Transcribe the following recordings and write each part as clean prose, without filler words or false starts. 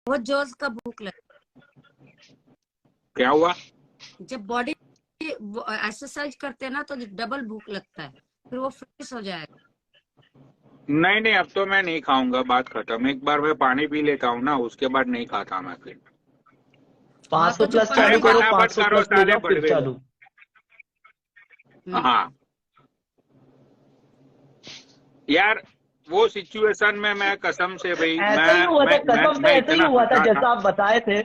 बहुत जोश का भूख लगता। क्या हुआ? जब बॉडी एक्सरसाइज करते हैं ना तो डबल भूख लगता है, फिर वो फ्रेश हो जाएगा। नहीं नहीं, अब तो मैं नहीं खाऊंगा, बात खत्म। एक बार मैं पानी पी लेता हूँ ना, उसके बाद नहीं खाता मैं फिर। 500 तो जो प्लस अरे चालू करो, पनौड़ी, फटाफट 500 करो प्लस साले होगा फिर बड़वे लोग। चालू। हाँ यार, वो सिचुएशन में मैं कसम से भाई, ऐसा ही हुआ था, कसम से मैं ऐसा ही इतना हुआ था हटा था। जैसा आप बताए थे।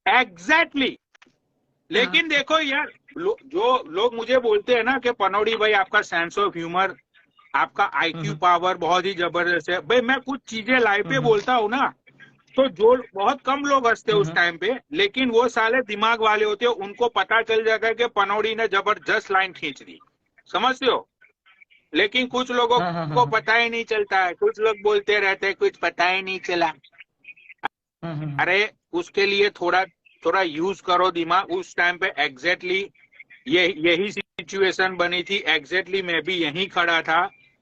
एग्जैक्टली। लेकिन देखो यार, जो लोग मुझे बोलते हैं ना कि पनौड़ी भाई आपका सेंस ऑफ ह्यूमर, आपका आईक्यू पावर बहुत ही जबरदस्त है। भाई मैं कुछ चीजें लाइव पे बोलता हूँ ना, तो जो बहुत कम लोग हंसते उस टाइम पे, लेकिन वो साले दिमाग वाले होते हैं, उनको पता चल जाता है कि पनौड़ी ने जबरदस्त लाइन खींच दी। समझते हो? लेकिन कुछ लोगों को पता ही नहीं चलता है, कुछ लोग बोलते रहते हैं कुछ पता ही नहीं चला। अरे उसके लिए थोड़ा थोड़ा यूज करो दिमाग। उस टाइम पे एग्जैक्टली यही सिचुएशन बनी थी। एग्जैक्टली मैं भी यहीं खड़ा था,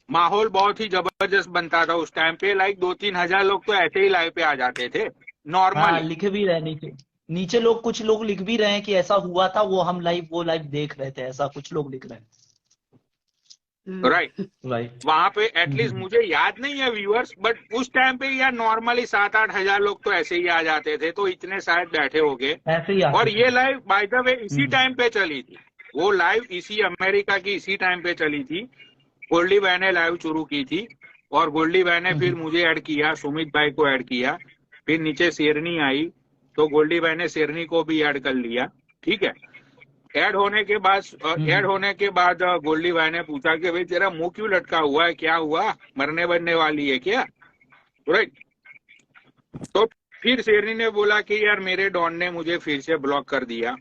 माहौल बहुत ही जबरदस्त बनता था उस टाइम पे। लाइक 2-3 हजार लोग तो ऐसे ही लाइव पे आ जाते थे हाँ, नॉर्मली। लिख भी रहे नीचे। नीचे लोग, कुछ लोग लिख भी रहे हैं कि ऐसा हुआ था, वो हम लाइव, वो लाइव देख रहे थे, ऐसा कुछ लोग लिख रहे हैं। राइट। राइट। वहां पे एटलीस्ट मुझे याद नहीं है व्यूअर्स, बट उस टाइम पे यार नॉर्मली 7-8 हजार लोग तो ऐसे ही आ जाते थे, तो इतने शायद बैठे होंगे। ऐसे ही और आते थे। ये लाइव बाय द वे इसी टाइम पे चली थी। वो लाइव इसी अमेरिका की इसी टाइम पे चली थी। गोल्डी भाई ने लाइव शुरू की थी, और गोल्डी भाई ने फिर मुझे ऐड किया, सुमित भाई को ऐड किया, फिर नीचे शेरनी आई, तो गोल्डी भाई ने शेरनी को भी ऐड कर लिया। ठीक है। ऐड होने के बाद गोल्डी भाई ने पूछा कि भाई तेरा मुंह क्यों लटका हुआ है, क्या हुआ, मरने बनने वाली है क्या? राइट। तो फिर शेरनी ने बोला कि यार मेरे डॉन ने मुझे फिर से ब्लॉक कर दिया,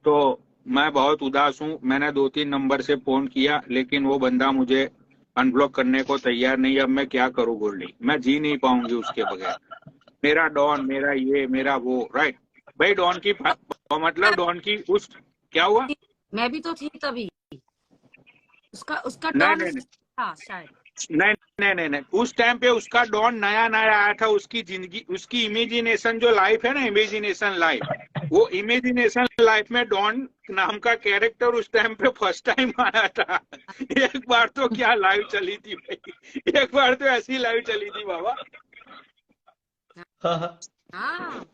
तो मैं बहुत उदास हूँ। मैंने 2-3 नंबर से फोन किया, लेकिन वो बंदा मुझे अनब्लॉक करने को तैयार नहीं। अब मैं क्या करूँ गोल्डी, मैं जी नहीं पाऊंगी उसके बगैर। मेरा डॉन, मेरा ये, मेरा वो। राइट भाई, डॉन की मतलब डॉन की उस क्या हुआ? मैं भी तो थी तभी। उसका उसका नहीं डॉन नहीं नहीं था शायद। नहीं नहीं नहीं नहीं, उस टाइम पे उसका डॉन नया नया आया था। उसकी जिंदगी, उसकी इमेजिनेशन जो लाइफ है ना, इमेजिनेशन लाइफ, वो इमेजिनेशन लाइफ में डॉन नाम का कैरेक्टर उस टाइम पे फर्स्ट टाइम आया था। एक बार तो क्या लाइव चली थी भाई, एक बार तो ऐसी लाइव चली थी बाबा। हाँ,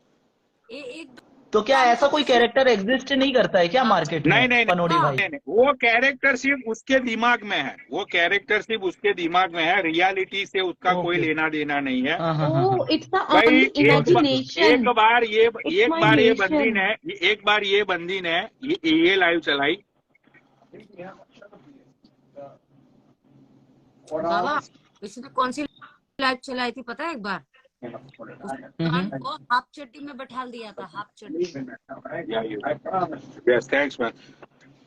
एक तो क्या टाइम ऐसा तो कोई सिर्फ कैरेक्टर एग्जिस्ट नहीं करता है क्या मार्केट में, नहीं नहीं पनौड़ी भाई? नहीं नहीं, वो कैरेक्टर सिर्फ उसके दिमाग में है, वो कैरेक्टर सिर्फ उसके दिमाग में है, रियलिटी से उसका कोई ओके। लेना देना नहीं है। Oh, it's the भाई only एक imagination. बार ये It's एक my बार ये बंदी nation. ने एक बार ये बंदी ने ये लाइव चलाई। बाबा, इसने कौन सी लाइव चलाई थी पता है? एक बार उस दुकान को हाफ चड्डी में बैठा दिया था, हाफ चड्डी। Yes thanks man.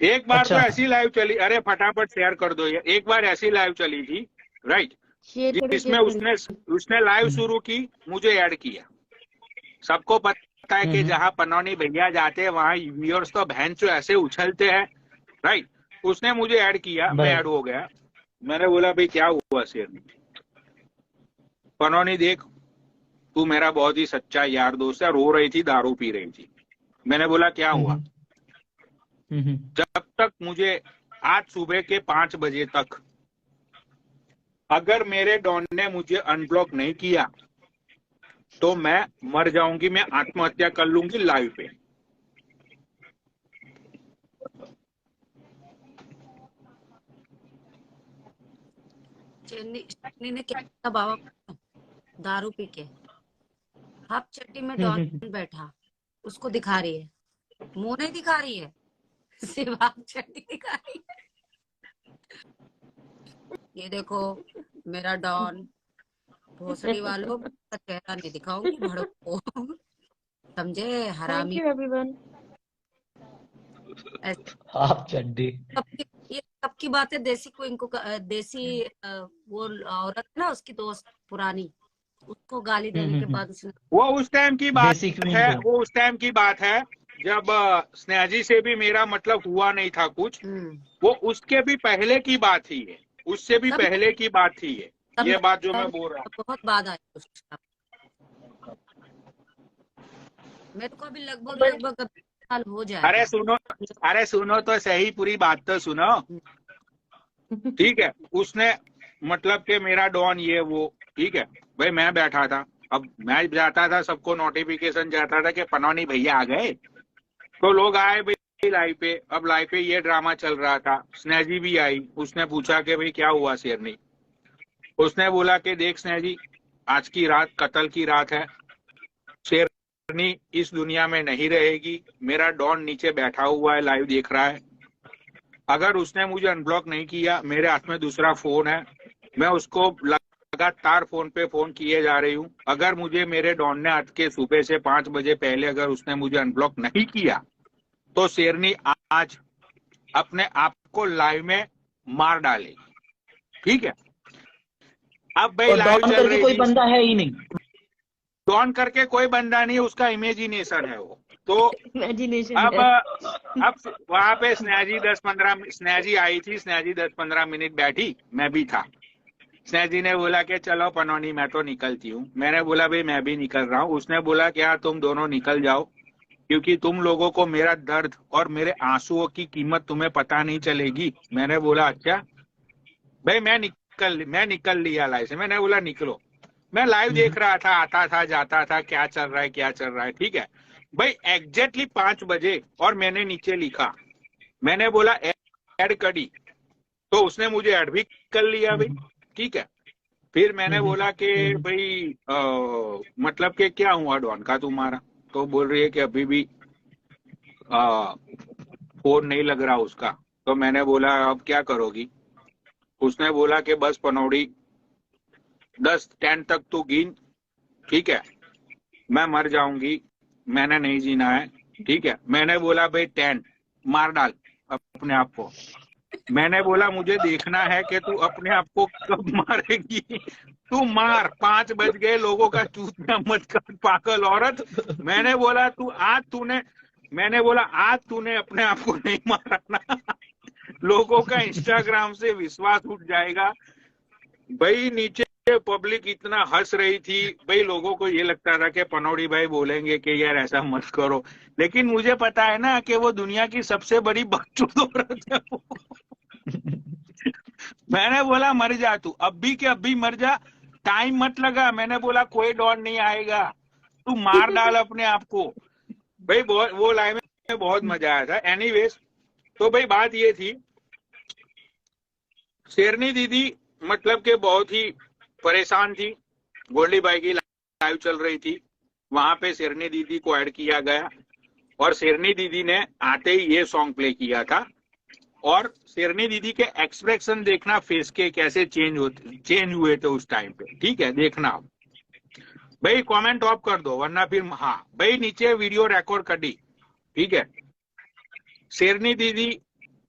एक बार तो अच्छा। ऐसी लाइव चली, अरे फटाफट शेयर कर दो यार। एक बार ऐसी लाइव चली थी, राइट, शेयर करो, जिसमें शेयर करो। उसने लाइव शुरू की, मुझे ऐड किया। सबको पता है कि जहाँ पनौनी भैया जाते हैं वहाँ व्यूअर्स तो भैंचो ऐसे उछलते हैं, राइट। उसने मुझे ऐड किया, मैं ऐड हो गया। मैंने बोला भाई क्या हुआ शेर, पनौनी देख, तू मेरा बहुत ही सच्चा यार दोस्त है। रो रही थी, दारू पी रही थी। मैंने बोला क्या हुआ? जब तक मुझे आज सुबह के 5 बजे तक अगर मेरे डॉन ने मुझे अनब्लॉक नहीं किया तो मैं मर जाऊंगी, मैं आत्महत्या कर लूंगी लाइव पे। चेन्नी ने क्या किया बाबा? दारू पी के हाफ चड्डी में डॉन बैठा, उसको दिखा रही है, मुंह नहीं दिखा रही है, सिर्फ हाफ चड्डी दिखा रही है। ये देखो मेरा डॉन, भोसड़ी वालों का चेहरा नहीं दिखाऊंगी, भड़को, समझे हरामी। Thank you, everyone. हाफ चड्डी। ये सबकी बातें देसी क्वीन को, देसी वो औरत ना, उसकी दोस्त पुरानी, उसको गाली देने के बाद उसने, वो उस टाइम की बात देसी क्वीन है, को। वो उस टाइम की बात है जब स्नेहा जी से भी मेरा मतलब हुआ नहीं था कुछ। वो उसके भी पहले की बात ही है, उससे भी पहले की बात ही है। ये बात जो मैं बोल रहा हूँ बहुत बाद आई उसका। मेरे को अभी लगभग साल हो जाएगा। अरे सुनो तो सही, पूरी बात तो सुनो। ठीक है, उसने मतलब कि मेरा डॉन ये वो, ठीक है भाई, मैं बैठा था, अब मैं जाता था, सबको नोटिफिकेशन जाता था कि पनौनी भैया आ गए, तो लोग आए भाई लाइव पे। अब लाइव पे ये ड्रामा चल रहा था, स्नेजी भी आई, उसने पूछा कि भाई क्या हुआ शेरनी। उसने बोला कि देख स्नेजी, आज की रात कत्ल की रात है, शेरनी इस दुनिया में नहीं रहेगी, मेरा डॉन नीचे बैठा हुआ है, लाइव देख रहा है, अगर उसने मुझे अनब्लॉक नहीं किया, मेरे हाथ में दूसरा फोन है, मैं उसको लगातार फोन पे फोन किए जा रही हूँ, अगर मुझे मेरे डॉन ने आज के सुबह से 5 बजे पहले अगर उसने मुझे अनब्लॉक नहीं किया, तो शेरनी आज अपने आप को लाइव में मार डालेगी। ठीक है, अब भाई लाइव चल रही, कोई बंदा है ही नहीं, डॉन करके कोई बंदा नहीं, उसका इमेजिनेशन है वो। तो इमेजिनेशन अब वहां पे स्नेजी आई थी, स्नेजी 10-15 मिनट बैठी, मैं भी था। स्नेजी ने बोला कि चलो पनौनी मैं तो निकलती हूँ, मैंने बोला भाई मैं भी निकल रहा हूँ। उसने बोला क्या तुम दोनों निकल जाओ, क्योंकि तुम लोगों को मेरा दर्द और मेरे आंसुओं की कीमत तुम्हें पता नहीं चलेगी। मैंने बोला अच्छा भाई, मैं निकल लिया लाइव से। मैंने बोला निकलो, मैं लाइव देख रहा था, आता था जाता था, क्या चल रहा है। ठीक है भाई, एग्जैक्टली 5 बजे और मैंने नीचे लिखा, मैंने बोला ऐड करी, तो उसने मुझे ऐड भी कर लिया भाई। ठीक है, फिर मैंने बोला कि भाई मतलब कि क्या हुआ डॉन का तुम्हारा, तो बोल रही है कि अभी भी फोन नहीं लग रहा उसका। तो मैंने बोला अब क्या करोगी। उसने बोला कि बस पनौड़ी 10-10 तक तू गिन, ठीक है, मैं मर जाऊंगी, मैंने नहीं जीना है। ठीक है, मैंने बोला भाई 10 मार डाल अपने आप को। मैंने बोला मुझे देखना है कि तू अपने आप को कब मारेगी, तू मार, 5 बज गए, लोगों का चूतिया मत कर पागल औरत। मैंने बोला आज तूने अपने आप को नहीं मारा ना, लोगों का इंस्टाग्राम से विश्वास उठ जाएगा। भाई नीचे पब्लिक इतना हंस रही थी भाई, लोगों को ये लगता था कि पनौड़ी भाई बोलेंगे कि यार ऐसा मत करो, लेकिन मुझे पता है ना कि वो दुनिया की सबसे बड़ी बकचोद औरत है वो। मैंने बोला मर जा तू, अब भी मर जा, टाइम मत लगा। मैंने बोला कोई डॉन नहीं आएगा, तू मार डाल अपने आप को। भाई वो लाइव में बहुत मजा आया था। एनीवेज, तो भाई बात ये थी, शेरनी दीदी मतलब के बहुत ही परेशान थी, गोल्डी भाई की लाइव चल रही थी, वहां पे शेरनी दीदी को ऐड किया गया और शेरनी दीदी ने आते ही ये सॉन्ग प्ले किया था। और शेरनी दीदी के एक्सप्रेशन देखना फेस के कैसे चेंज हुए थे उस टाइम पे। ठीक है, देखना भाई, कमेंट ऑफ कर दो वरना फिर हाँ भाई नीचे वीडियो रिकॉर्ड कर दी। ठीक है, शेरनी दीदी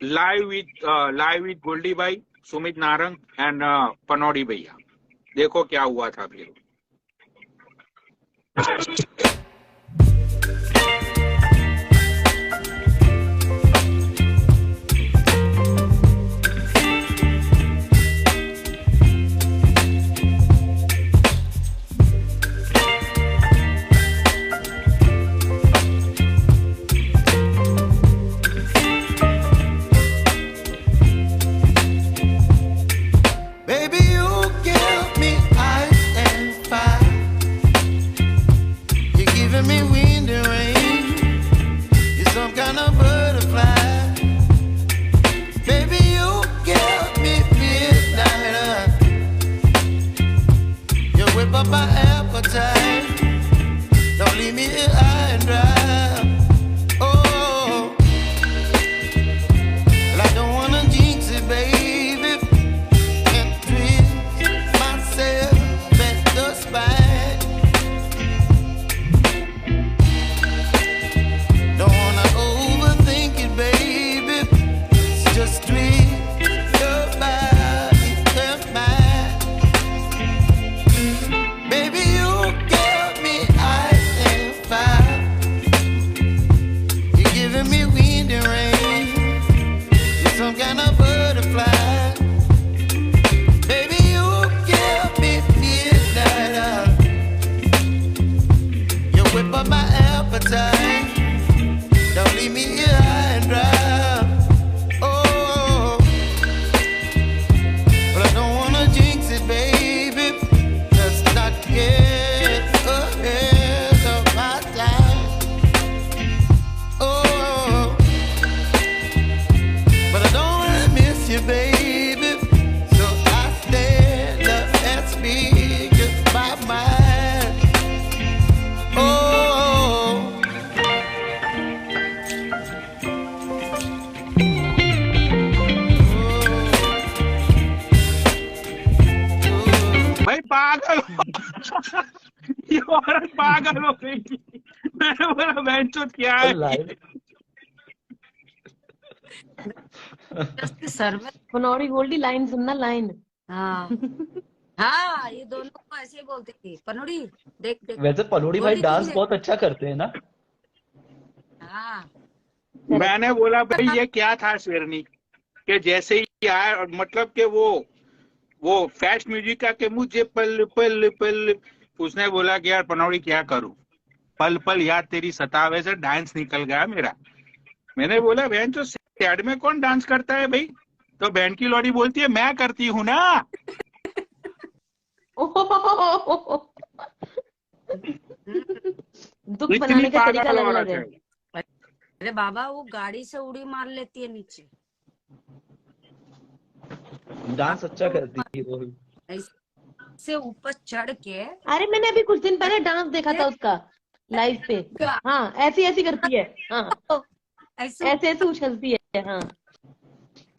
लाइव विद गोल्डी भाई, सुमित नारंग एंड पनौड़ी भैया, देखो क्या हुआ था फिर। Whip up my appetite. time. Don't leave me here high and dry. Oh, but I don't wanna jinx it, baby. Let's not get ahead of my time. Oh, but I don't wanna miss you, baby. So I stand up and speak just my mind. Oh. भाई पागल हो। ये औरत पागल हो गई थी। मैंने बोला बेंचोद क्या है लाइव उसके सर में। पनौड़ी गोल्डी लाइन सुनना लाइन। हाँ हाँ, ये दोनों को ऐसे ही बोलती थी, पनोड़ी देख देख। वैसे पनोड़ी भाई गोल्डी डांस तुम बहुत अच्छा करते हैं ना। हाँ मैंने बोला भाई ये क्या था शेरनी कि जैसे ही आया और मतलब कि वो फास्ट म्यूजिक का कि मुझे पल पल पल, उसने बोला कि यार पनौड़ी क्या करूं, पल पल याद तेरी सतावे से डांस निकल गया मेरा। मैंने बोला बहन जो सैड में कौन डांस करता है भाई? तो बहन की लौड़ी बोलती है मैं करती हूँ ना। दुख इतनी बनाने का तरीका पागल अलग औरत अलग है। है। अरे बाबा, वो गाड़ी से उड़ी मार लेती है नीचे, डांस अच्छा करती है वो। ऐसे ऊपर चढ़ के। अरे मैंने अभी कुछ दिन पहले डांस देखा था उसका लाइव पे। हाँ ऐसी ऐसी करती है। हाँ ऐसे ऐसे ऐसे उछलती है। हाँ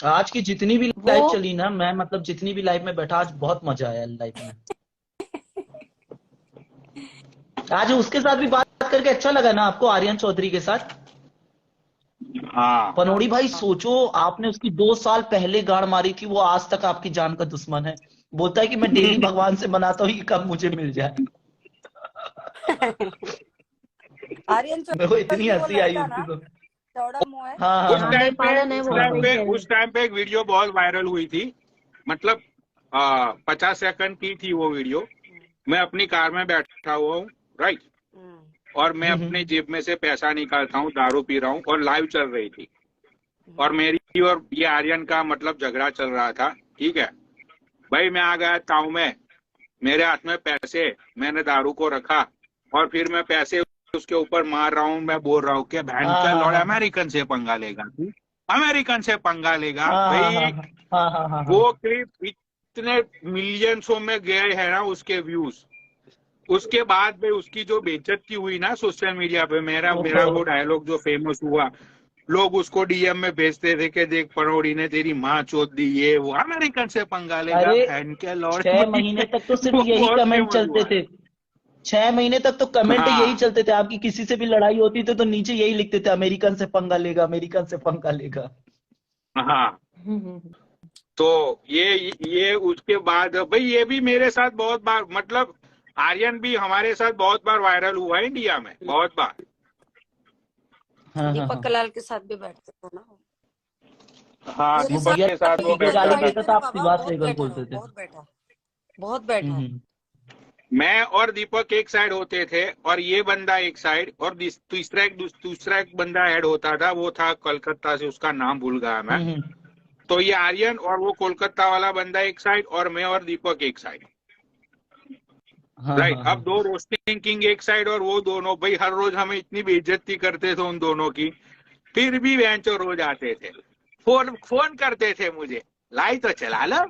आज की जितनी भी लाइव वो चली ना, मैं मतलब जितनी भी लाइव में बैठा, आज बहुत मजा आया लाइव में। आज उसके साथ भी बात करके अच्छा लगा ना आपको, आर्यन चौधरी के साथ। हाँ पनौड़ी भाई सोचो, आपने उसकी 2 साल पहले गाड़ मारी थी, वो आज तक आपकी जान का दुश्मन है। बोलता है कि मैं डेली भगवान से मनाता हूँ कि कब मुझे मिल जाए। आर्यन मेरे को इतनी चौधरी वो हंसी आई लड़का उसकी ना, तो। चौड़ा मुंह है। हाँ उस हाँ हाँ टाइम पे नेपालन है उस वो, टाइम वही पे कह रही उस टाइम पे एक वीडियो बहुत वायरल हुई थी, मतलब 50 सेकंड की थी वो वीडियो। मैं अपनी कार में बैठा हुआ हूँ, राइट, और मैं अपने जेब में से पैसा निकालता हूँ, दारू पी रहा हूँ और लाइव चल रही थी, और मेरी और ये आर्यन का मतलब झगड़ा चल रहा था, ठीक है भाई। मैं आ गया ताऊ में, मेरे हाथ में पैसे, मैंने दारू को रखा और फिर मैं पैसे उसके ऊपर मार रहा हूँ। मैं बोल रहा हूँ कि बहन हाँ का हाँ लौड़ा हाँ अमेरिकन से पंगा लेगा, तू अमेरिकन से पंगा लेगा हाँ भाई। हाँ हाँ हाँ। वो क्लिप इतने मिलियंसों में गए हैं ना उसके व्यूज। उसके बाद में उसकी जो बेइज्जती हुई ना सोशल मीडिया पे, मेरा मेरा वो डायलॉग जो फेमस हुआ, लोग उसको डीएम में भेजते थे कि देख पनौड़ी ने तेरी माँ चोद दी, ये वो अमेरिकन से पंगा लेगा अरे बहन के लौड़े 6 भाई। महीने तक तो सिर्फ वो यही बहुत कमेंट फेमस चलते हुआ है। थे। 6 महीने तक तो कमेंट यही हाँ चलते थे। आपकी किसी से भी लड़ाई होती थी तो नीचे यही लिखते थे, अमेरिकन से पंगा लेगा, अमेरिकन से पंगा लेगा। हाँ। तो ये उसके बाद भाई ये भी मेरे साथ बहुत बार, मतलब आर्यन भी हमारे साथ बहुत बार वायरल हुआ है इंडिया में, बहुत बार। हाँ हाँ दीपक हाँ। कलाल के साथ भी बैठते थे ना। हाँ मेरे वो साथ दीपक के साथ वो भैया बैठते गाली बैठता देता था। था, आप बाबा, सिवास बहुत रेगल बैठा बोलते थे। बहुत बैठा बहुत बैठा। मैं और दीपक एक साइड होते थे और ये बंदा एक साइड, और दूसरा एक बंदा ऐड होता था, वो था कोलकाता से, उसका नाम भूल गया मैं। तो ये आर्यन और वो कोलकाता वाला बंदा एक साइड और मैं और दीपक एक साइड, हाँ राइट। हाँ अब दो रोस्टिंग किंग एक साइड और वो दोनों भाई हर रोज हमें इतनी बेइज्जती करते थे उन दोनों की, फिर भी वेंचो रोज आते थे, फोन करते थे मुझे, लाई तो चला लो,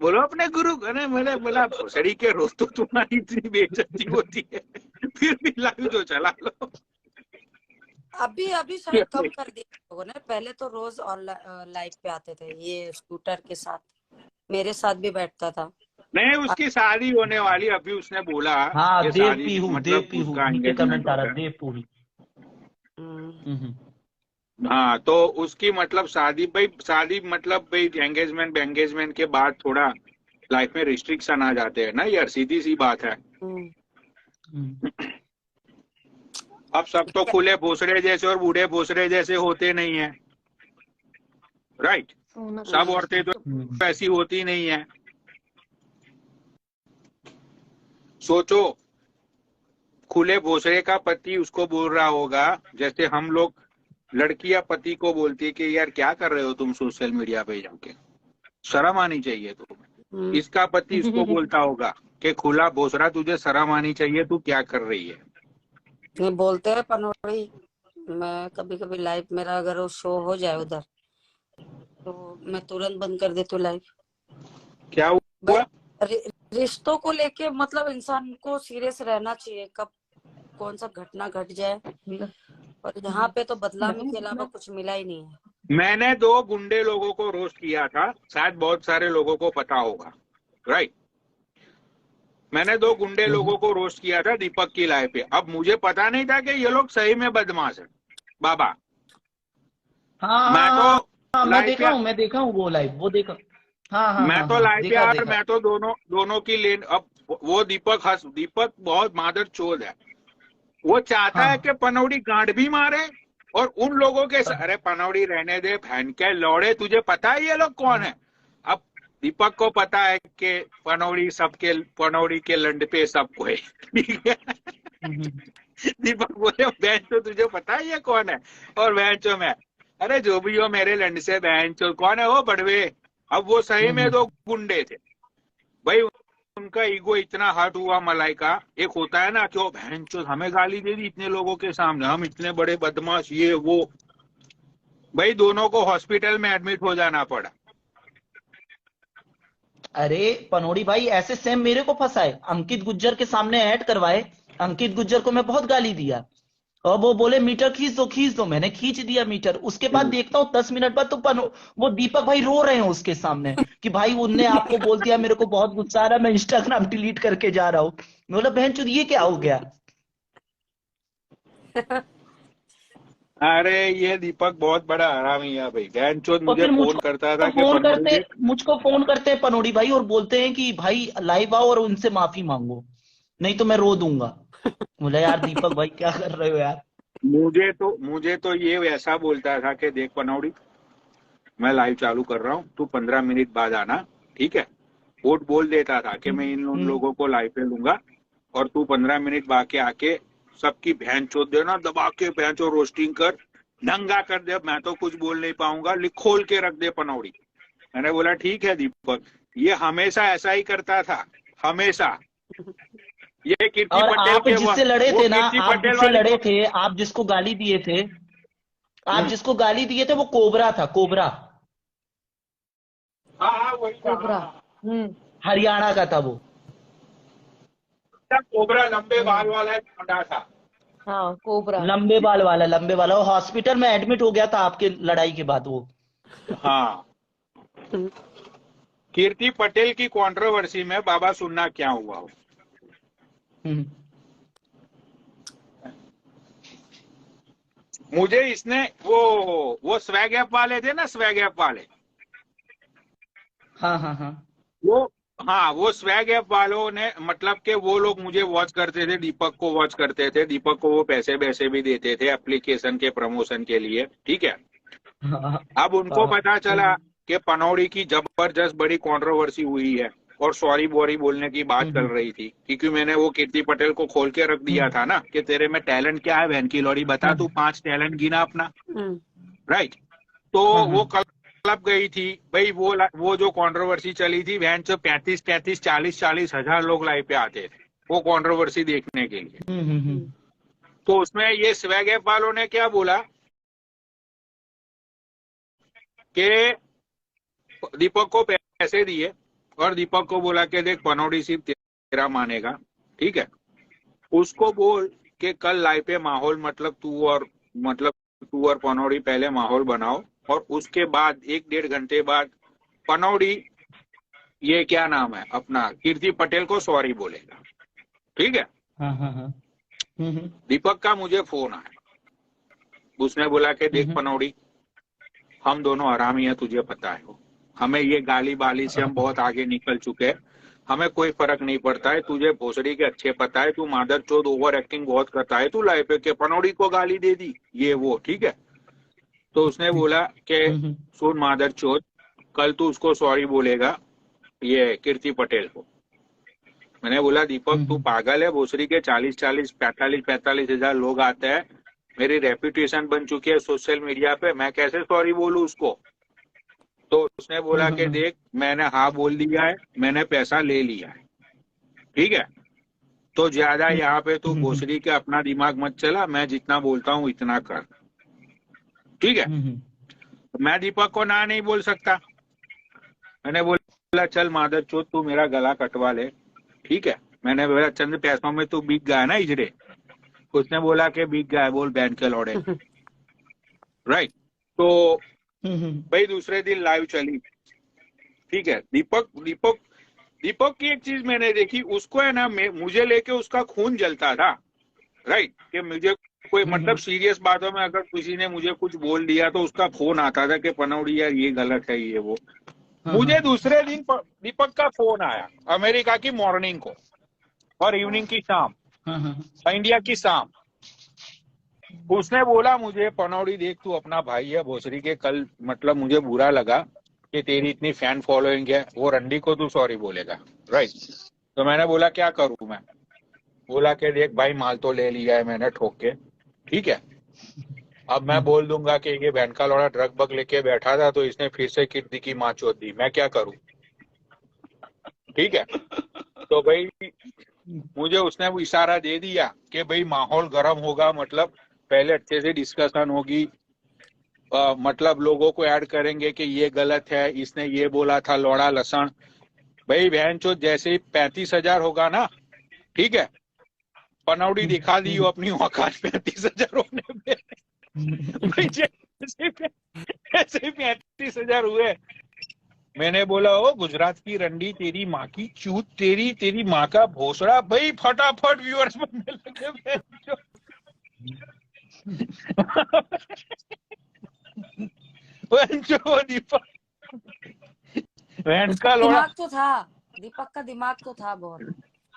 बोलो अपने गुरु। अरे मैंने बोला भोसड़ी के रोज तो तुम्हारी इतनी बेइज्जती होती है, फिर भी लाइव तो चला लो। अभी शायद कम कर दिया लोगों ने, पहले तो रोज लाइव पे आते थे। ये स्कूटर के साथ मेरे साथ भी बैठता था। नहीं उसकी शादी होने वाली, अभी उसने बोला हाँ। कि देव शादी पीहू, देव मतलब पीहू उसका नीचे एंगेजमेंट कमेंट आ होता रहा, है। देव पीहू। हाँ तो उसकी मतलब शादी भाई, शादी मतलब भाई एंगेजमेंट के बाद थोड़ा लाइफ में रिस्ट्रिक्शन आ जाते हैं ना यार, सीधी सी बात है। अब सब तो खुले भोसड़े जैसे और बूढ़े भोसड़े जैसे होते नहीं है, राइट। सब औरतें तो ऐसी होती नहीं है। सोचो खुले भोसड़े का पति उसको बोल रहा होगा, जैसे हम लोग लड़कियां पति को बोलती है कि यार क्या कर रहे हो तुम सोशल मीडिया पे जाके, शर्म आनी चाहिए तुम्हें। इसका पति इसको बोलता होगा कि खुला भोसड़ा, तुझे शर्म आनी चाहिए, तू क्या कर रही है। ये बोलते हैं पनौड़ी, मैं कभी कभी लाइव मेरा अगर वो शो हो जाए उधर तो मैं तुरंत बंद कर देती हूँ लाइव। क्या हुआ? रिश्तों को लेके मतलब इंसान को सीरियस रहना चाहिए, कब कौन सा घटना घट जाए, और यहाँ पे तो बदनामी के अलावा कुछ मिला ही नहीं है। मैंने 2 गुंडे लोगों को रोस्ट किया था, शायद बहुत सारे लोगों को पता होगा, राइट। मैंने 2 गुंडे लोगों को रोस्ट किया था दीपक की लाइव पे। अब मुझे पता नहीं था कि ये लोग सही में बदमाश है बाबा। हाँ, मैं देखा हूँ वो लाइव, वो देखा। हाँ, मैं तो लाइव यार, मैं तो दोनों की लेन। अब वो दीपक बहुत मादर चोद है। वो चाहता है कि पनौड़ी गांड भी मारे और उन लोगों के अरे पनौड़ी रहने दे, बहन के लौड़े, तुझे पता है ये लोग कौन है। अब दीपक को पता है कि पनौड़ी के लंड पे सबको है, ठीक है। दीपक बोले बहन तो तुझे पता है ये कौन है, और बहन चो मैं, अरे जो भी हो मेरे लंड से, बहन चो कौन है वो बड़वे। अब वो सही में 2 गुंडे थे भाई, उनका ईगो इतना हर्ट हुआ। मलाइका एक होता है ना कि वो बहन चो हमें गाली दे दी इतने लोगों के सामने, हम इतने बड़े बदमाश, ये वो। भाई दोनों को हॉस्पिटल में एडमिट हो जाना पड़ा। अरे पनौड़ी भाई ऐसे सेम मेरे को फंसाए, अंकित गुज्जर के सामने ऐड करवाए। अंकित गुज्जर को मैं बहुत गाली दिया और वो बोले मीटर खींच दो, मैंने खींच दिया मीटर। उसके बाद देखता हूँ 10 मिनट बाद तो वो दीपक भाई रो रहे हैं उसके सामने कि भाई उनने आपको बोल दिया, मेरे को बहुत गुस्सा आ रहा है, मैं इंस्टाग्राम डिलीट करके जा रहा हूँ। मैं बोला बहन चुद ये क्या हो गया। अरे ये दीपक बहुत बड़ा हरामी है भाई, बहन चोद मुझे फोन करता था मुझको फोन करते हैं पनौड़ी भाई और बोलते हैं कि भाई लाइव आओ और उनसे माफी मांगो, नहीं तो मैं रो दूंगा। बोला यार दीपक भाई क्या कर रहे हो यार। मुझे तो ये वैसा बोलता था कि देख पनौड़ी, मैं लाइव चालू कर रहा हूँ, तू 15 मिनट बाद आना, ठीक है। वोट बोल देता था कि मैं इन लोगों को लाइव पे लूंगा और तू 15 मिनट बाकी आके सबकी बहन चोद देना, दबा के बहन चोद रोस्टिंग कर, नंगा कर दे, मैं तो कुछ बोल नहीं पाऊंगा, खोल के रख दे पनौड़ी। मैंने बोला ठीक है दीपक। ये हमेशा ऐसा ही करता था, हमेशा। ये कीर्ति पटेल आप जिससे लड़े थे ना, आप जिससे लड़े थे, आप जिसको गाली दिए थे, वो कोबरा था, कोबरा। हाँ वही कोबरा। हरियाणा का था वो। कोबरा लंबे बाल वाला मुंडा था। हाँ कोबरा लंबे बाल वाला वो हॉस्पिटल में एडमिट हो गया था आपके लड़ाई के बाद वो। हाँ कीर्ति पटेल की कंट्रोवर्सी में बाबा सुनना क्या हुआ हो। मुझे इसने वो स्वैग ऐप वाले थे ना, स्वैग ऐप वाले। हाँ वो स्वैग ऐप वालों ने, मतलब कि वो लोग मुझे वॉच करते थे, दीपक को वॉच करते थे, दीपक को वो पैसे भी देते थे एप्लीकेशन के प्रमोशन के लिए, ठीक है। अब उनको पता चला कि पनौड़ी की जबरदस्त बड़ी कंट्रोवर्सी हुई है और सॉरी बोलने की बात चल रही थी, क्योंकि मैंने वो कीर्ति पटेल को खोल के रख दिया था ना कि तेरे में टैलेंट क्या है, बहन की लौड़ी बता, तू 5 टैलेंट गिना अपना, राइट। तो वो क्लब गई थी भाई, वो जो कंट्रोवर्सी चली थी, बहन से 35 40 हजार लोग लाइव पे आते थे वो कंट्रोवर्सी देखने के लिए। तो उसमें ये स्वैग ऐप वालों ने क्या बोला कि दीपक को पैसे दिए और दीपक को बोला कि देख पनौड़ी सिर्फ तेरा मानेगा, ठीक है। उसको बोल के कल लाइव पे माहौल, मतलब तू और पनौड़ी पहले माहौल बनाओ और उसके बाद 1-1.5 घंटे बाद पनौड़ी, ये क्या नाम है अपना, कीर्ति पटेल को सॉरी बोलेगा, ठीक है। दीपक का मुझे फोन आया, उसने बोला कि देख पनौड़ी, हम दोनों हरामी हैं, तुझे पता है, हमें ये गाली बाली से हम बहुत आगे निकल चुके हैं, हमें कोई फर्क नहीं पड़ता है, तुझे भोसड़ी के अच्छे पता है, तू मादर चोद ओवर एक्टिंग बहुत करता है, तू लाइव पे के पनौड़ी को गाली दे दी, ये वो, ठीक है। तो उसने बोला कि सुन मादर चोद, कल तू उसको सॉरी बोलेगा, ये कीर्ति पटेल को। मैंने बोला दीपक तू पागल है, भोसरी के 40-40 45-45 हजार लोग आते हैं, मेरी रेपुटेशन बन चुकी है सोशल मीडिया पे, मैं कैसे सॉरी बोलूं उसको। तो उसने बोला कि देख मैंने हाँ बोल दिया है, मैंने पैसा ले लिया है, ठीक है, तो ज्यादा यहाँ पे तू भोसरी के अपना दिमाग मत चला, मैं जितना बोलता हूँ इतना कर, ठीक है। मैं दीपक को ना नहीं बोल सकता। मैंने बोला चल मादर चोद तू मेरा गला कटवा ले, ठीक है। मैंने बोला चंद पैसों में तू बिक गया ना इजरे। उसने बोला कि बिक गया, बोल बैन के लौड़े। राइट। तो भाई दूसरे दिन लाइव चली, ठीक है। दीपक की एक चीज मैंने देखी, उसको है ना मुझे लेके उसका खून जलता था, राइट, कि मुझे कोई मतलब सीरियस बातों में अगर किसी ने मुझे कुछ बोल दिया तो उसका फोन आता था कि पनौड़ी यार ये गलत है ये वो। मुझे दूसरे दिन दीपक का फोन आया अमेरिका की मॉर्निंग को और इवनिंग की शाम, इंडिया की शाम। उसने बोला मुझे पनौड़ी देख तू अपना भाई है भोसरी के, कल मतलब मुझे बुरा लगा कि तेरी इतनी फैन फॉलोइंग है, वो रंडी को तू सॉरी बोलेगा, राइट। तो मैंने बोला क्या करूं मैं। बोला कि देख भाई माल तो ले लिया है मैंने ठोक के, ठीक है, अब मैं बोल दूंगा कि ये बहन का लौड़ा ड्रग बग लेके बैठा था तो इसने फिर से कीर्ति की माँ चोद दी, मैं क्या करूं, ठीक है। तो भाई मुझे उसने वो इशारा दे दिया कि भाई माहौल गर्म होगा, मतलब पहले अच्छे से डिस्कशन होगी, मतलब लोगों को ऐड करेंगे कि ये गलत है, इसने ये बोला था लौड़ा लसन। भाई बहन चोद जैसे ही 35,000 होगा ना, ठीक है, पनौड़ी दिखा दी अपनी औकात 35,000 होने पे। जैसे 35,000 हुए, मैंने बोला ओ गुजरात की रंडी तेरी माँ की चूत, तेरी माँ का भोसड़ा। भाई फटाफट व्यूअर्स बनने लगे। दीपक का लोड़ा दिमाग तो था, दीपक का दिमाग तो था बहुत।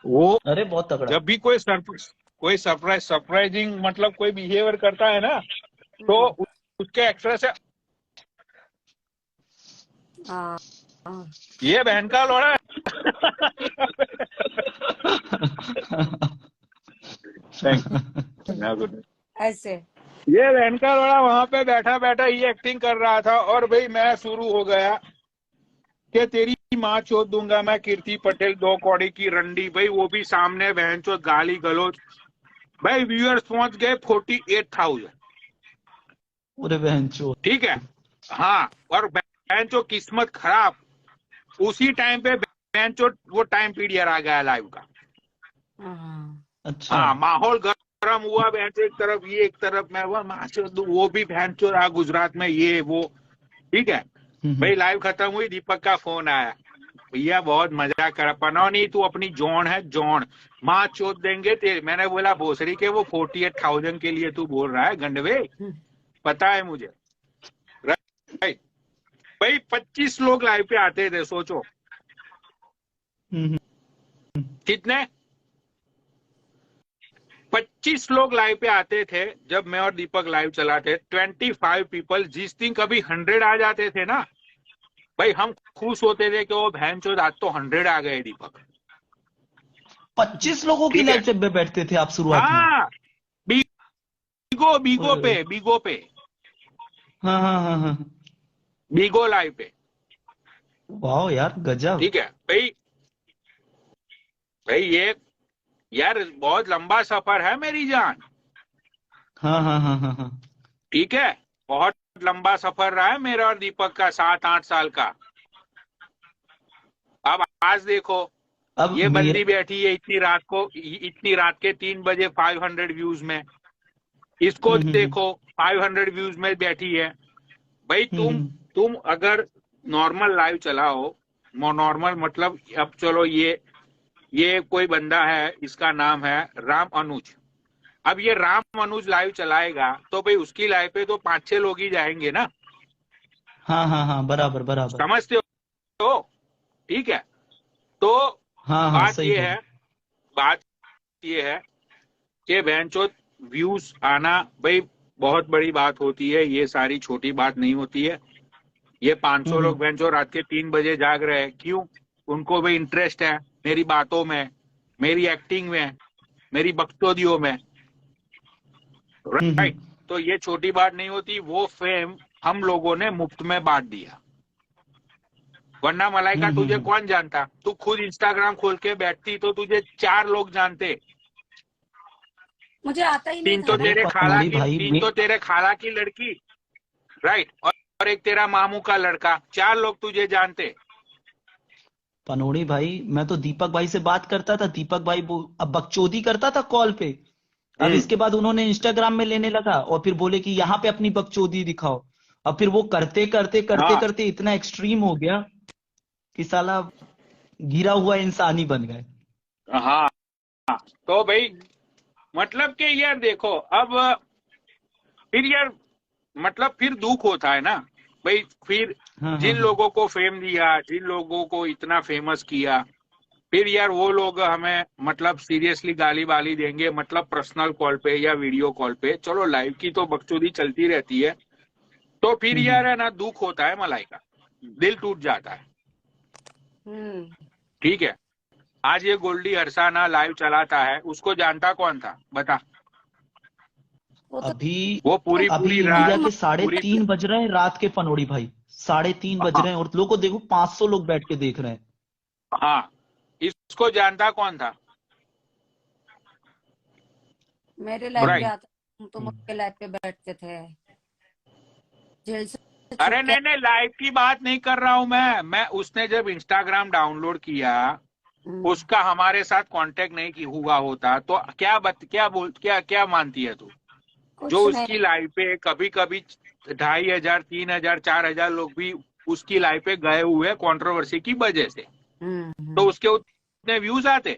वो अरे बहुत तगड़ा। जब भी कोई सरप्राइजिंग मतलब कोई बिहेवियर करता है ना, तो उसके एक्स्ट्रा से ये बहन का लोड़ा ऐसे ये बहन का लोड़ा वहां पे बैठा ये एक्टिंग कर रहा था। और भाई मैं शुरू हो गया कि तेरी माँ चोद दूंगा मैं, कीर्ति पटेल 2 कौड़ी की रंडी, भाई वो भी सामने बहन चोद गाली गलोच। भाई व्यूअर्स पहुंच गए 48,000। अरे बहन चोद, ठीक है, हाँ। और बहन चोद किस्मत खराब, उसी टाइम पे बहन चोद वो टाइम पीरियड आ गया लाइव का। अच्छा हाँ, माहौल गर्म हुआ, बहन चोद एक तरफ ये एक तरफ मैं हुआ, वो भी बहन चोद आ गुजरात में ये वो, ठीक है। भाई लाइव खत्म हुई, दीपक का फोन आया, भैया बहुत मजा करा, पनौनी तू अपनी जॉन है जॉन, माँ चोद देंगे तेरे। मैंने बोला भोसरी के वो 48,000 के लिए तू बोल रहा है गंडवे, पता है मुझे, राइट। भाई 25 लोग लाइव पे आते थे, सोचो कितने, 25 लोग लाइव पे आते थे जब मैं और दीपक लाइव चलाते। 25 पीपल, जिस दिन कभी 100 आ जाते थे ना, भाई हम खुश होते थे कि वो बहन चोद आज तो 100 आ गए दीपक। 25 लोगों की लाइव पे बैठते थे आप शुरुआत में? हाँ, बीगो पे हाँ बीगो लाइव पे। वाह यार गजब। ठीक है भाई ये यार बहुत लंबा सफर है मेरी जान। हाँ ठीक है, बहुत लंबा सफर रहा है मेरा और दीपक का, 7-8 साल का। अब आज देखो, अब ये बंदी बैठी है इतनी रात के 3 बजे 500 व्यूज में, इसको देखो 500 व्यूज में बैठी है। भाई तुम अगर नॉर्मल लाइव चलाओ, नॉर्मल मतलब अब चलो ये कोई बंदा है, इसका नाम है राम अनुज। अब ये राम अनुज लाइव चलाएगा तो भाई उसकी लाइव पे तो 5-6 लोग ही जाएंगे ना। हाँ बराबर समझते हो? ठीक है, तो हाँ बात सही ये है कि बहनचोद व्यूज आना भाई बहुत बड़ी बात होती है, ये सारी छोटी बात नहीं होती है। ये 500 लोग बहनचोद रात के 3 बजे जाग रहे हैं, क्यों? उनको भी इंटरेस्ट है मेरी बातों में, मेरी एक्टिंग में, मेरी बकचोदियों में, राइट। तो ये छोटी बात नहीं होती, वो फेम हम लोगों ने मुफ्त में बांट दिया। वरना मलाइका तुझे कौन जानता? तू खुद इंस्टाग्राम खोल के बैठती तो तुझे 4 लोग जानते। मुझे आता ही नहीं तीन था तो ना। तेरे पनौड़ी खाला भाई, की, 3 तो तेरे खाला की लड़की, राइट, और एक तेरा मामू का लड़का, 4 लोग तुझे जानते। पनौड़ी भाई, मैं तो दीपक भाई से बात करता था, दीपक भाई अब बकचोदी करता था कॉल पे। अब इसके बाद उन्होंने इंस्टाग्राम में लेने लगा और फिर बोले कि यहाँ पे अपनी बकचोदी दिखाओ। अब फिर वो करते करते करते हाँ करते इतना एक्सट्रीम हो गया कि साला गिरा हुआ इंसान ही बन गए। हाँ। तो भाई मतलब कि यार देखो, अब फिर यार मतलब फिर दुख होता है ना भाई। फिर हाँ हाँ जिन हाँ। लोगों को फेम दिया, जिन लोगों को इतना फेमस किया, फिर यार वो लोग हमें मतलब सीरियसली गाली वाली देंगे, मतलब पर्सनल कॉल पे या वीडियो कॉल पे। चलो लाइव की तो बकचोदी चलती रहती है, तो फिर यार है ना, दुख होता है मलाइका, दिल टूट जाता है। ठीक है, आज ये गोल्डी हरसाना लाइव चलाता है, उसको जानता कौन था बता? वो तो अभी वो पूरी अभी पूरी इंडिया रात, के साढ़े पूरी, तीन बज रहे हैं रात के पनौड़ी भाई। 3:30 बज हाँ रहे हैं और लोगों को देखो 500 लोग बैठ के देख रहे हैं। हाँ, इसको जानता कौन था? मेरे लाइफ पे राइट। आता, तुम तो मुझके लाइफ पे बैठते थे जेल से छुप अरे के। नहीं नहीं, लाइव की बात नहीं कर रहा हूं मैं उसने जब इंस्टाग्राम डाउनलोड किया, उसका हमारे साथ कांटेक्ट नहीं की हुआ होता तो क्या मानती है तू? जो कुछ नहीं। उसकी लाइव पे कभी कभी 2,500, 3,000, 4,000 लोग भी उसकी लाइव पे गए हुए कंट्रोवर्सी की वजह से, तो उसके उतने व्यूज आते?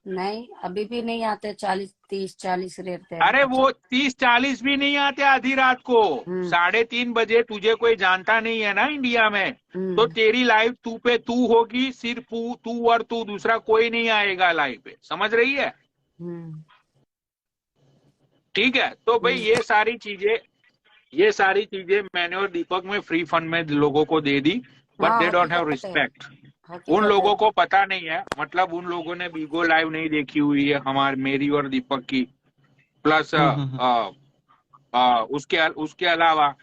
नहीं, अभी भी नहीं आते। 40, 30, 40 रहते हैं। अरे वो 30-40 भी नहीं आते आधी रात को। 3:30 बजे तुझे कोई जानता नहीं है ना इंडिया में, तो तेरी लाइव तू पे तू होगी, सिर्फ तू और तू, दूसरा कोई नहीं आएगा लाइव पे। समझ रही है? ठीक है, तो भाई ये सारी चीजें मैंने और दीपक में फ्री फंड में लोगों को दे दी, बट दे डोंट हैव हकीकत है, रिस्पेक्ट। हकीकत उन है। लोगों को पता नहीं है, मतलब उन लोगों ने बीगो लाइव नहीं देखी हुई है हमारी, मेरी और दीपक की। प्लस उसके अलावा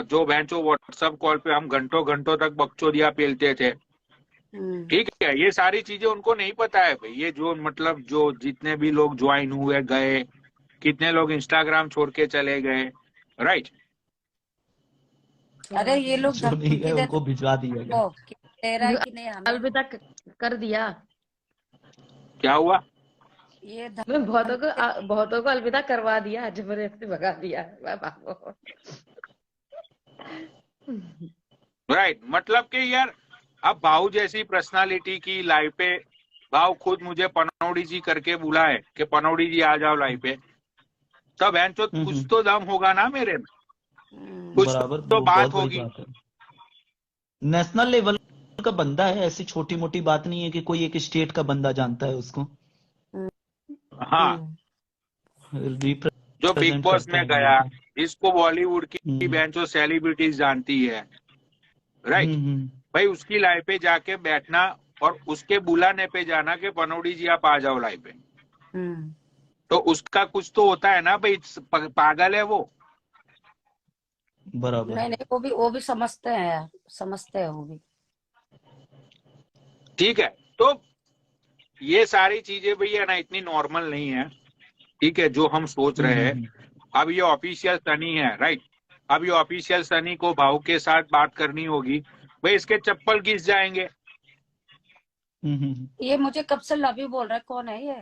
जो बेंचो व्हाट्सएप कॉल पे हम घंटों घंटों तक बकचोदिया पेलते थे। ठीक है, ये सारी चीजें उनको नहीं पता है भाई। ये जो मतलब जो जितने भी लोग ज्वाइन हुए गए, कितने लोग इंस्टाग्राम छोड़ के चले गए, राइट। अरे ये लोग जो नहीं धमकी गए देते उनको भिजवा दिया गया। हो कि तेरा है कि नहीं हमें। अलविदा कर दिया। क्या हुआ? ये मैं बहुतों को अलविदा करवा दिया, जबरदस्ती भगा दिया। राइट, मतलब कि यार अब भाऊ जैसी पर्सनालिटी की लाइव पे, भाऊ खुद मुझे पनौड़ी जी करके बुलाए कि पनौड़ी जी आ जाओ लाइव पे, तब कुछ तो दम होगा ना मेरे में, कुछ बराबर, तो वो बात बहुत बड़ी होगी। बात है। नेशनल लेवल का बंदा है, ऐसी छोटी मोटी बात नहीं है कि कोई एक स्टेट का बंदा जानता है उसको। हाँ, जो बिग रिप्रेजेंट बॉस करता में है गया, इंडिया को। इसको बॉलीवुड की बेंचो सेलिब्रिटीज जानती है, राइट। भाई उसकी लाइव पे जाके बैठना और उसके बुलाने पे जाना कि पनौड़ी जी आप आ जाओ लाइव पे, तो उसका कुछ तो होता है ना भाई। पागल है वो। बराबर। नहीं, वो भी समझते हैं यार, समझते हैं वो भी। ठीक है, तो ये सारी चीजें भैया ना इतनी नॉर्मल नहीं है, ठीक है, जो हम सोच रहे हैं। अब ये ऑफिशियल सनी है, राइट। अब ये ऑफिशियल सनी को भाव के साथ बात करनी होगी भाई, इसके चप्पल घिस जाएंगे। ये मुझे कब से लव यू बोल रहा है, कौन है ये?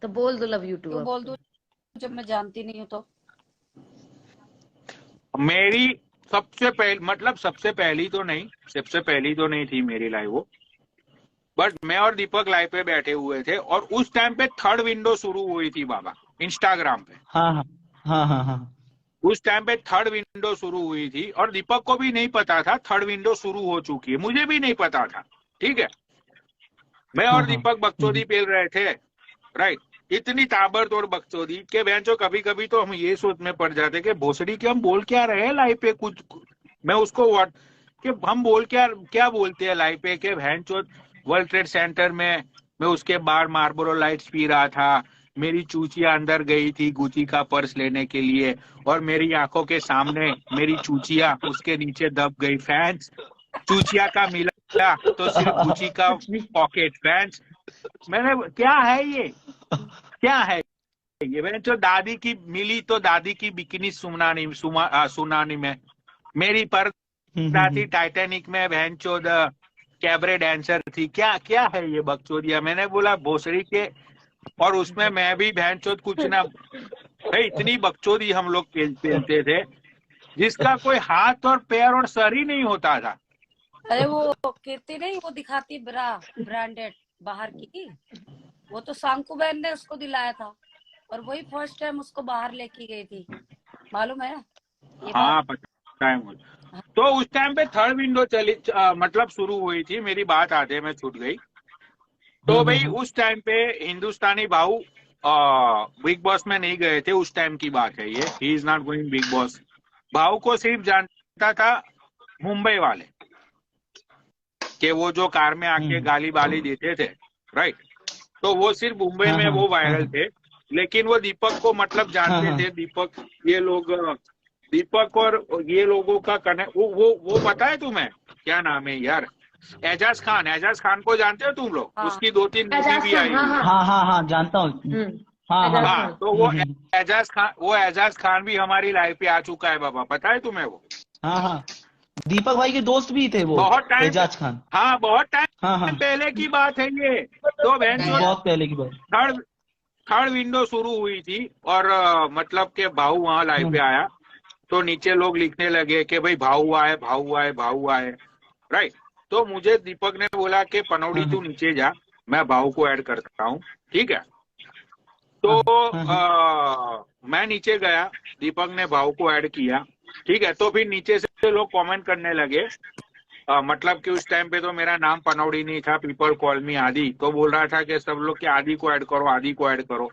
तो बोल दो लव यू टू। क्यों बोल दूं जब मैं जानती नहीं हूँ तो? मेरी सबसे पहली तो नहीं थी मेरी लाइव वो, बट मैं और दीपक लाइव पे बैठे हुए थे और उस टाइम पे 3rd विंडो शुरू हुई थी बाबा इंस्टाग्राम पे। हाँ हाँ हाँ हाँ हाँ। उस टाइम पे 3rd विंडो शुरू हुई थी और दीपक को भी नहीं पता था 3rd विंडो शुरू हो चुकी है, मुझे भी नहीं पता था। ठीक है, मैं और दीपक बकचोदी पेल रहे थे, राइट। इतनी ताबड़तोड़ बकचोदी के बेंचो कभी कभी तो हम ये सोच में पड़ जाते कि भोसड़ी के हम बोल क्या रहे हैं लाइव पे। कुछ मैं उसको कि हम बोल क्या बोलते हैं लाइव पे कि बहनचोद वर्ल्ड ट्रेड सेंटर में मैं उसके बाहर मार्लबोरो लाइट्स पी रहा था। मेरी चूचिया अंदर गई थी गुची का पर्स लेने के लिए, और मेरी आंखों के सामने मेरी चूचिया उसके नीचे दब गई। फैंस, चूचिया का मिला तो सिर्फ गुची का कुछ भी। पॉकेट। फैंस, मैंने क्या है ये, क्या है ये? मैंने जो दादी की मिली तो दादी की बिकिनी सुनानी में, मेरी पर थी टाइटैनिक में, बहन चोद कैबरे डांसर थी। क्या क्या है ये बकचोदिया? मैंने बोला भोसड़ी के, और उसमें मैं भी बहन चोद कुछ ना। भाई इतनी बकचोदी हम लोग पेलते थे जिसका कोई हाथ और पैर और सर ही नहीं होता था। अरे वो कीर्ति नहीं, वो दिखाती ब्रांडेड बाहर की, वो तो सांकू बहन ने उसको दिलाया था, और वही फर्स्ट टाइम उसको बाहर लेके गई थी, मालूम है ये हाँ बात? पता है मुझे। तो उस टाइम पे थर्ड विंडो मतलब शुरू हुई थी। मेरी बात आधे में छूट गई। तो भाई उस टाइम पे हिंदुस्तानी भाऊ बिग बॉस में नहीं गए थे। उस टाइम की बात है ये, he is not going big boss. भाऊ को सिर्फ जानता था मुंबई वाले, कि वो जो कार में आके गाली बाली देते थे, राइट। तो वो सिर्फ मुंबई में वो वायरल थे, लेकिन वो दीपक को मतलब जानते थे। दीपक, ये लोग, दीपक और ये लोगों का कनेक्ट, वो पता है तुम्हें क्या नाम है यार? एजाज खान। एजाज खान को जानते हो तुम लोग? हाँ। उसकी 2-3 मूवी एजाज भी खान, आई हाँ हुई है। हाँ हाँ जानता हूँ। हाँ एजाज हाँ हाँ, खान। तो वो एजाज खान भी हमारी लाइफ पे आ चुका है बाबा, पता है तुम्हें वो? हाँ दीपक भाई के दोस्त भी थे वो, बहुत टाइम, एजाज खान। हाँ बहुत हाँ टाइम पहले की बात है ये। तो बहन चोद बहुत पहले की बात। थर्ड विंडो शुरू हुई थी, और मतलब के भाऊ वहां लाइव पे आया, तो नीचे लोग लिखने लगे कि भाई भाऊ आए, भाऊ आए, भाऊ आए, राइट। तो मुझे दीपक ने बोला कि पनौड़ी तू नीचे जा, मैं भाऊ को ऐड करता हूँ, ठीक है। तो मैं नीचे गया, दीपक ने भाऊ को ऐड किया, ठीक है। तो फिर नीचे से लोग कमेंट करने लगे, मतलब कि उस टाइम पे तो मेरा नाम पनौड़ी नहीं था, पीपल कॉल मी आदि। तो बोल रहा था कि सब लोग कि आदि को ऐड करो, आदि को ऐड करो।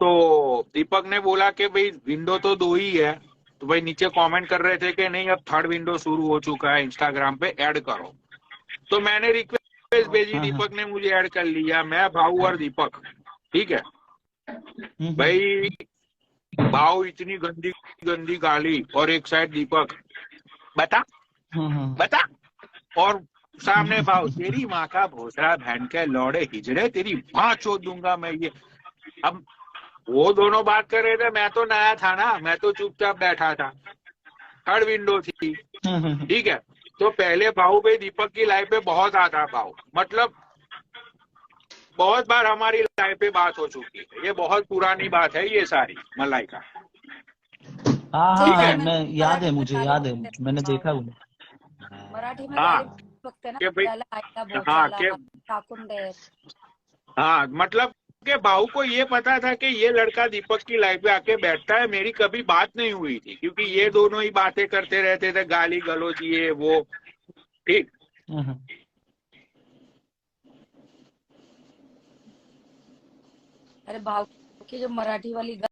तो दीपक ने बोला कि भाई विंडो तो 2 ही है। तो भाई नीचे कमेंट कर रहे थे कि नहीं अब थर्ड विंडो शुरू हो चुका है, इंस्टाग्राम पे ऐड करो। तो मैंने रिक्वेस्ट भेजी, दीपक ने मुझे ऐड कर लिया, मैं, भाऊ और दीपक, ठीक है। भाई भाऊ इतनी गंदी गंदी गाली, और एक साइड दीपक, बता बता, और सामने भाव, तेरी माँ का भोसड़ा, बहन के लौड़े हिजड़े, तेरी माँ चोद दूंगा मैं ये। अब वो दोनों बात कर रहे थे, मैं तो नया था ना, मैं तो चुपचाप बैठा था। थर्ड विंडो थी, ठीक है। तो पहले भाऊ भाई दीपक की लाइफ पे बहुत आता भाऊ, मतलब बहुत बार हमारी लाइफ पे बात हो चुकी है, ये बहुत पुरानी बात है ये सारी, मलाई का। ठीक है। मैं याद है, मुझे याद है, मैंने देखा हूँ। मराठी में हाँ गाली बकते ना, कि भाई, त्याला आईला हाँ बोचाला के, काकुंडे। हाँ मतलब के भाऊ को ये पता था कि ये लड़का दीपक की लाइफ पे आके बैठता है। मेरी कभी बात नहीं हुई थी, क्योंकि ये दोनों ही बातें करते रहते थे, गाली गलौज ये वो, ठीक। अरे भाव की जो मराठी वाली